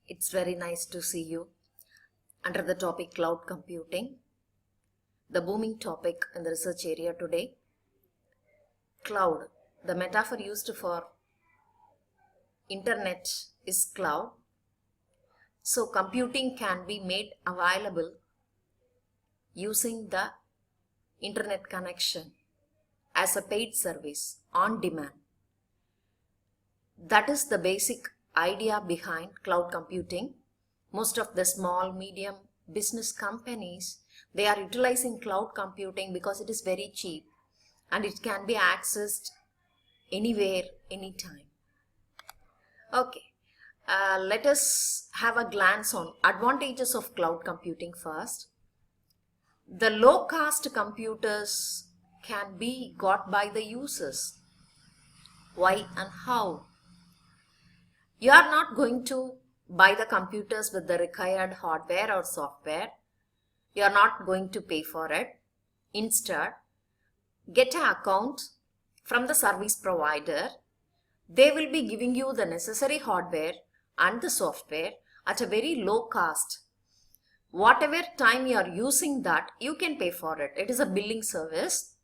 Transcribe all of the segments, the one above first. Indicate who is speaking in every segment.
Speaker 1: It's very nice to see you under the topic cloud computing, the booming topic in the research area today. Cloud, the metaphor used for internet is cloud. So computing can be made available using the internet connection as a paid service on demand. That is the basic idea behind cloud computing. Most of the small, medium business companies, they are utilizing cloud computing because it is very cheap and it can be accessed anywhere, anytime. Okay, let us have a glance on advantages of cloud computing first. The low-cost computers can be got by the users. Why and how? You are not going to buy the computers with the required hardware or software. You are not going to pay for it. Instead, get an account from the service provider. They will be giving you the necessary hardware and the software at a very low cost. Whatever time you are using that, you can pay for it. It is a billing service.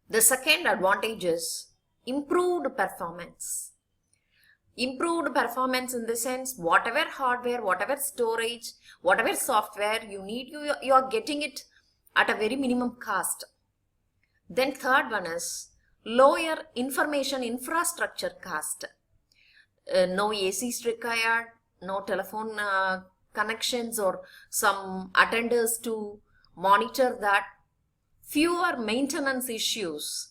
Speaker 1: The second advantage is improved performance. Improved performance in the sense, whatever hardware, whatever storage, whatever software you need, you are getting it at a very minimum cost. Then third one is lower information infrastructure cost. No ACs required, no telephone connections or some attenders to monitor that. Fewer maintenance issues.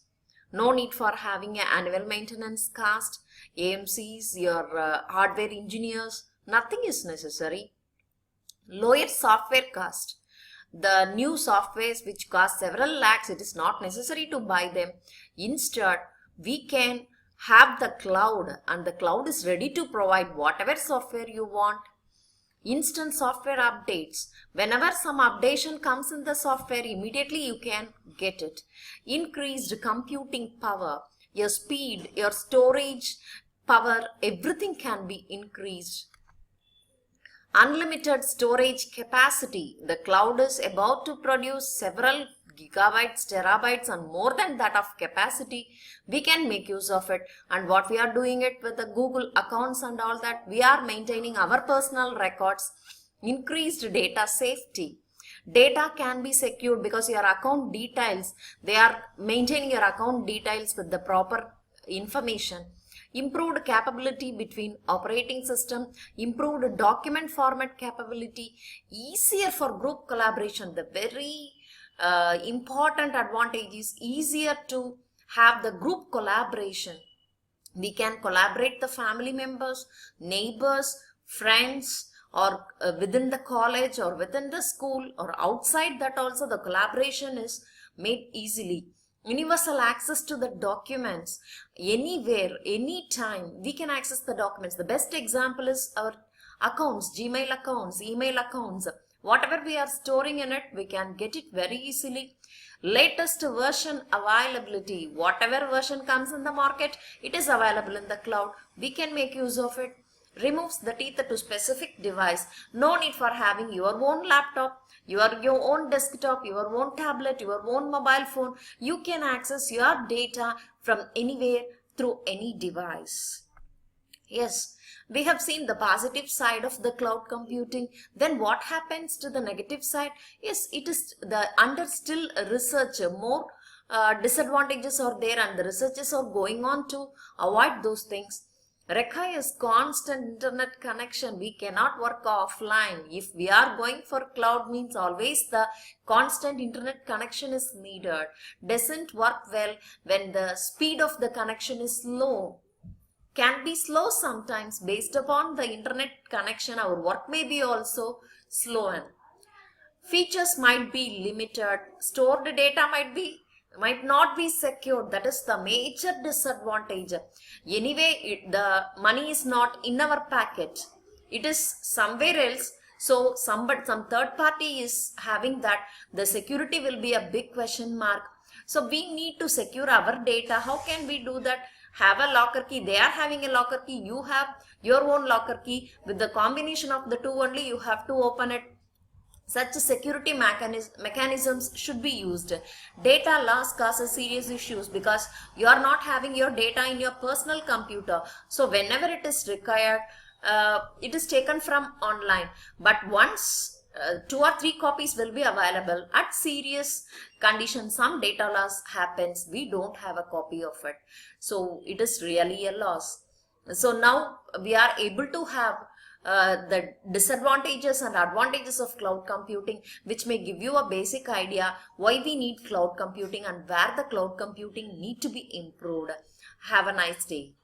Speaker 1: No need for having an annual maintenance cost. AMCs, your hardware engineers, nothing is necessary. Lower software cost. The new softwares which cost several lakhs, it is not necessary to buy them. Instead, we can have the cloud, and the cloud is ready to provide whatever software you want. Instant software updates. Whenever some updation comes in the software, immediately you can get it. Increased computing power. Your speed, your storage power, everything can be increased. Unlimited storage capacity. The cloud is about to produce several gigabytes, terabytes and more than that of capacity. We can make use of it, and what we are doing it with the Google accounts and all that, we are maintaining our personal records. Increased data safety. Data can be secured because your account details, they are maintaining your account details with the proper information. Improved capability between operating system, improved document format capability, easier for group collaboration. The very important advantage is easier to have the group collaboration. We can collaborate the family members, neighbors, friends, or within the college or within the school or outside that also the collaboration is made easily. Universal access to the documents. Anywhere, anytime, we can access the documents. The best example is our accounts, Gmail accounts, email accounts. Whatever we are storing in it, we can get it very easily. Latest version availability. Whatever version comes in the market, it is available in the cloud. We can make use of it. Removes the teeth to specific device. No need for having your own laptop, your own desktop, your own tablet, your own mobile phone. You can access your data from anywhere through any device. Yes, we have seen the positive side of the cloud computing. Then what happens to the negative side? Yes, it is the under still research. More disadvantages are there and the researchers are going on to avoid those things. Requires constant internet connection. We cannot work offline. If we are going for cloud, means always the constant internet connection is needed. Doesn't work well when the speed of the connection is low. Can be slow sometimes based upon the internet connection. Our work may be also slow. Features might be limited. Stored data might not be secured. That is the major disadvantage. Anyway, the money is not in our packet. It is somewhere else. So some third party is having that. The security will be a big question mark. So we need to secure our data. How can we do that? have a locker key, they are having a locker key, you have your own locker key. With the combination of the two only, you have to open it. Such security mechanisms should be used. Data loss causes serious issues because you are not having your data in your personal computer. So whenever it is required, it is taken from online. But once 2 or 3 copies will be available, at serious condition some data loss happens, we don't have a copy of it. So it is really a loss. So now we are able to have the disadvantages and advantages of cloud computing, which may give you a basic idea why we need cloud computing and where the cloud computing need to be improved. Have a nice day.